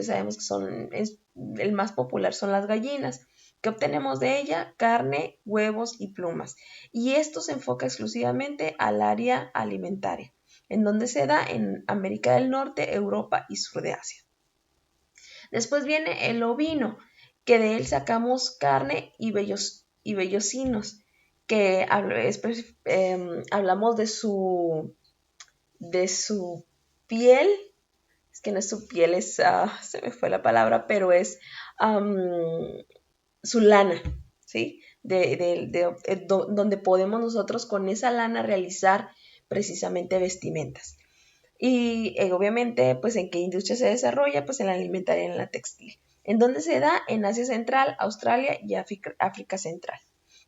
sabemos que el más popular son las gallinas. ¿Qué obtenemos de ella? Carne, huevos y plumas. Y esto se enfoca exclusivamente al área alimentaria, en donde se da en América del Norte, Europa y sur de Asia. Después viene el ovino, que de él sacamos carne y vellocinos, que hablamos de su piel. Es que no es su piel, se me fue la palabra, pero es su lana, ¿sí? Donde podemos nosotros con esa lana realizar precisamente vestimentas. Y obviamente, pues en qué industria se desarrolla, pues en la alimentaria y en la textil. ¿En dónde se da? En Asia Central, Australia y África Central.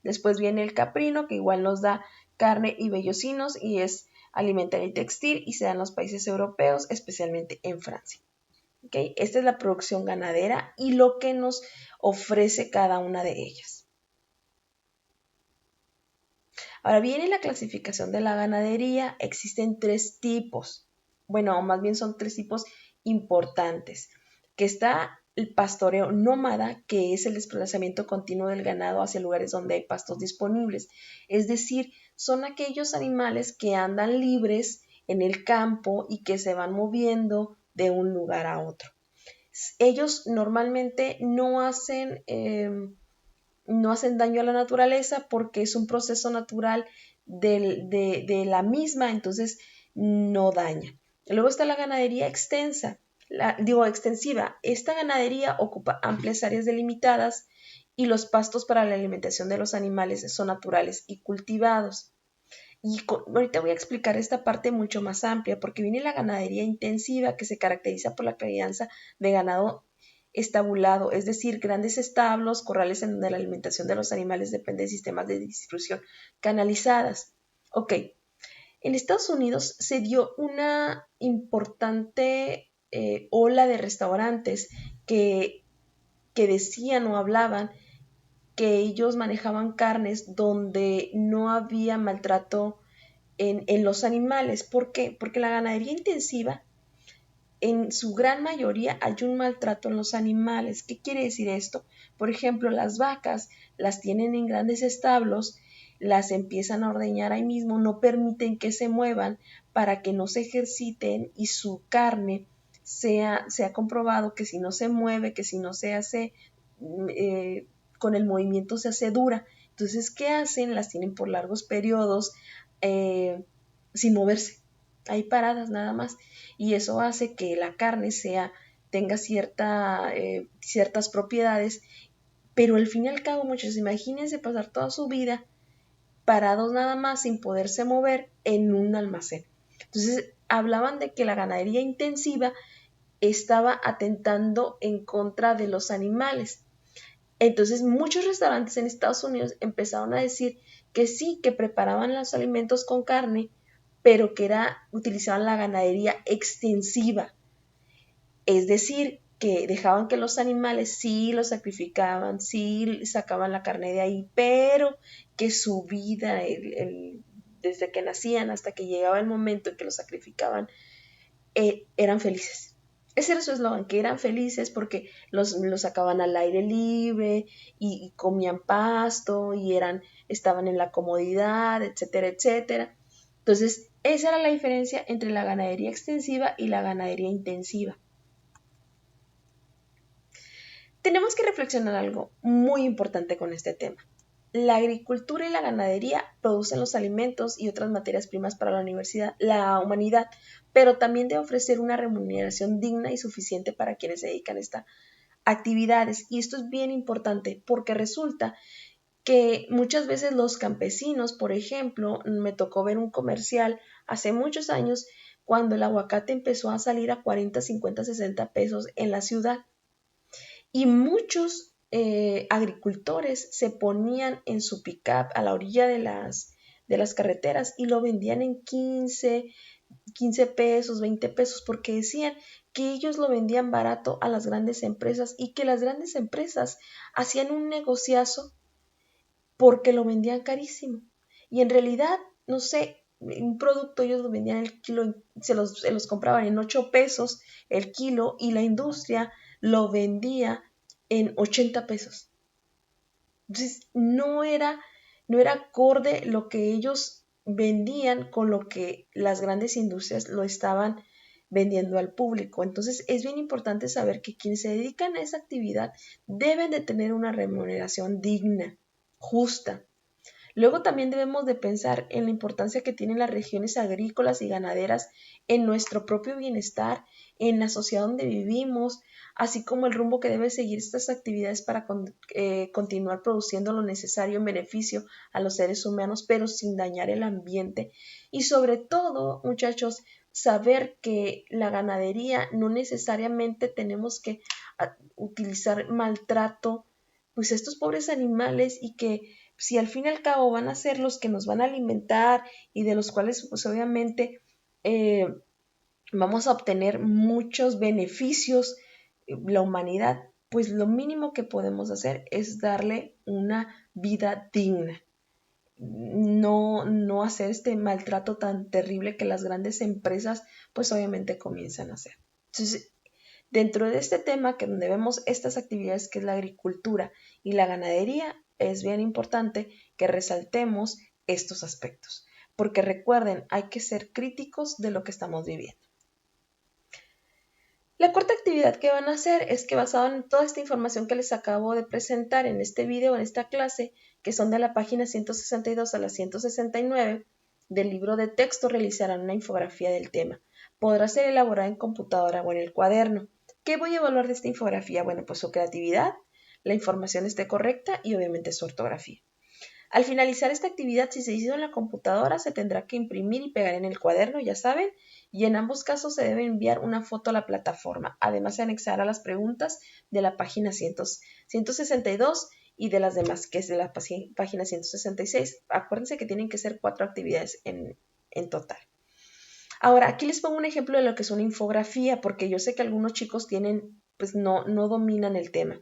Después viene el caprino, que igual nos da carne y vellocinos y es alimentaria y textil y se da en los países europeos, especialmente en Francia. ¿Okay? Esta es la producción ganadera y lo que nos ofrece cada una de ellas. Ahora viene la clasificación de la ganadería. Existen 3 tipos. Bueno, más bien son 3 tipos importantes. Que está el pastoreo nómada, que es el desplazamiento continuo del ganado hacia lugares donde hay pastos disponibles. Es decir, son aquellos animales que andan libres en el campo y que se van moviendo de un lugar a otro. Ellos normalmente no hacen daño a la naturaleza porque es un proceso natural de la misma, entonces no daña. Luego está la ganadería extensiva. Esta ganadería ocupa amplias áreas delimitadas y los pastos para la alimentación de los animales son naturales y cultivados. Y ahorita voy a explicar esta parte mucho más amplia porque viene la ganadería intensiva que se caracteriza por la crianza de ganado estabulado, es decir, grandes establos, corrales en donde la alimentación de los animales depende de sistemas de distribución canalizadas. Ok, en Estados Unidos se dio una importante ola de restaurantes que decían o hablaban que ellos manejaban carnes donde no había maltrato en los animales. ¿Por qué? Porque la ganadería intensiva, en su gran mayoría, hay un maltrato en los animales. ¿Qué quiere decir esto? Por ejemplo, las vacas las tienen en grandes establos, las empiezan a ordeñar ahí mismo, no permiten que se muevan para que no se ejerciten y su carne se ha comprobado que si no se mueve, que si no se hace con el movimiento se hace dura. Entonces, ¿qué hacen? Las tienen por largos periodos sin moverse, ahí paradas nada más. Y eso hace que la carne tenga ciertas propiedades, pero al fin y al cabo, muchos imagínense pasar toda su vida parados nada más sin poderse mover en un almacén. Entonces, hablaban de que la ganadería intensiva estaba atentando en contra de los animales. Entonces, muchos restaurantes en Estados Unidos empezaron a decir que sí, que preparaban los alimentos con carne, pero que utilizaban la ganadería extensiva. Es decir, que dejaban que los animales sí los sacrificaban, sí sacaban la carne de ahí, pero que su vida, desde que nacían hasta que llegaba el momento en que los sacrificaban, eran felices. Ese era su eslogan, que eran felices porque los sacaban al aire libre y comían pasto y estaban en la comodidad, etcétera, etcétera. Entonces, esa era la diferencia entre la ganadería extensiva y la ganadería intensiva. Tenemos que reflexionar algo muy importante con este tema. La agricultura y la ganadería producen los alimentos y otras materias primas para la humanidad, pero también debe ofrecer una remuneración digna y suficiente para quienes se dedican a estas actividades. Y esto es bien importante porque resulta que muchas veces los campesinos, por ejemplo, me tocó ver un comercial hace muchos años cuando el aguacate empezó a salir a 40, 50, 60 pesos en la ciudad. Y muchos agricultores se ponían en su pick-up a la orilla de las carreteras y lo vendían en 15 pesos, 20 pesos, porque decían que ellos lo vendían barato a las grandes empresas y que las grandes empresas hacían un negociazo porque lo vendían carísimo. Y en realidad, no sé, un producto ellos lo vendían el kilo, se los compraban en 8 pesos el kilo y la industria lo vendía en 80 pesos. Entonces no era acorde lo que ellos vendían con lo que las grandes industrias lo estaban vendiendo al público. Entonces es bien importante saber que quienes se dedican a esa actividad deben de tener una remuneración digna, justa. Luego también debemos de pensar en la importancia que tienen las regiones agrícolas y ganaderas en nuestro propio bienestar, en la sociedad donde vivimos, así como el rumbo que deben seguir estas actividades para continuar produciendo lo necesario en beneficio a los seres humanos, pero sin dañar el ambiente. Y sobre todo, muchachos, saber que la ganadería no necesariamente tenemos que utilizar maltrato, pues estos pobres animales, y que si al fin y al cabo van a ser los que nos van a alimentar y de los cuales pues obviamente vamos a obtener muchos beneficios, la humanidad, pues lo mínimo que podemos hacer es darle una vida digna. No hacer este maltrato tan terrible que las grandes empresas pues obviamente comienzan a hacer. Entonces, dentro de este tema que donde vemos estas actividades que es la agricultura y la ganadería, es bien importante que resaltemos estos aspectos, porque recuerden, hay que ser críticos de lo que estamos viviendo. La cuarta actividad que van a hacer es que basado en toda esta información que les acabo de presentar en este video, en esta clase, que son de la página 162 a la 169 del libro de texto, realizarán una infografía del tema. Podrá ser elaborada en computadora o en el cuaderno. ¿Qué voy a evaluar de esta infografía? Bueno, pues su creatividad, la información esté correcta y obviamente su ortografía. Al finalizar esta actividad, si se hizo en la computadora, se tendrá que imprimir y pegar en el cuaderno, ya saben, y en ambos casos se debe enviar una foto a la plataforma. Además, se anexará las preguntas de la página 162 y de las demás, que es de la página 166. Acuérdense que tienen que ser 4 actividades en total. Ahora, aquí les pongo un ejemplo de lo que es una infografía, porque yo sé que algunos chicos pues no dominan el tema.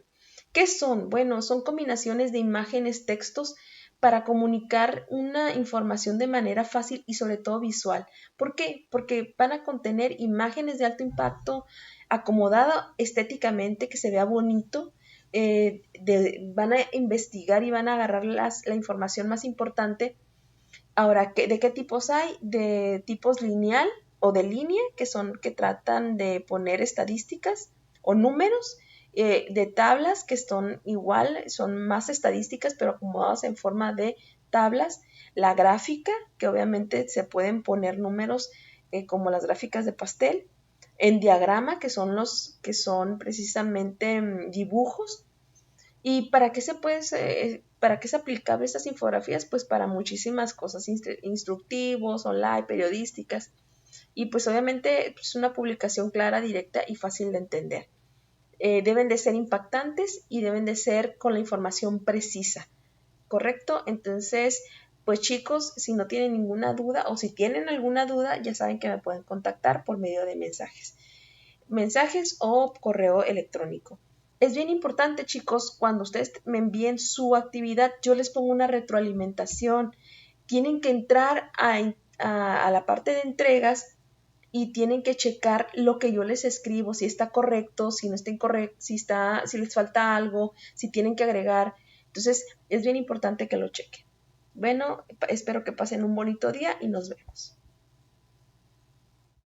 ¿Qué son? Bueno, son combinaciones de imágenes, textos, para comunicar una información de manera fácil y sobre todo visual. ¿Por qué? Porque van a contener imágenes de alto impacto, acomodada estéticamente, que se vea bonito. Van a investigar y van a agarrar la información más importante. Ahora, ¿de qué tipos hay? De tipos lineal o de línea, que tratan de poner estadísticas o números, de tablas que son igual, son más estadísticas, pero acomodadas en forma de tablas. La gráfica, que obviamente se pueden poner números como las gráficas de pastel. En diagrama, que son precisamente dibujos. ¿Y para qué es aplicable estas infografías? Pues para muchísimas cosas, instructivos, online, periodísticas. Y pues obviamente es una publicación clara, directa y fácil de entender. Deben de ser impactantes y deben de ser con la información precisa, ¿correcto? Entonces, pues chicos, si no tienen ninguna duda o si tienen alguna duda, ya saben que me pueden contactar por medio de mensajes o correo electrónico. Es bien importante, chicos, cuando ustedes me envíen su actividad, yo les pongo una retroalimentación. Tienen que entrar a la parte de entregas y tienen que checar lo que yo les escribo, si está correcto, si no está incorrecto, si les falta algo, si tienen que agregar. Entonces, es bien importante que lo chequen. Bueno, espero que pasen un bonito día y nos vemos.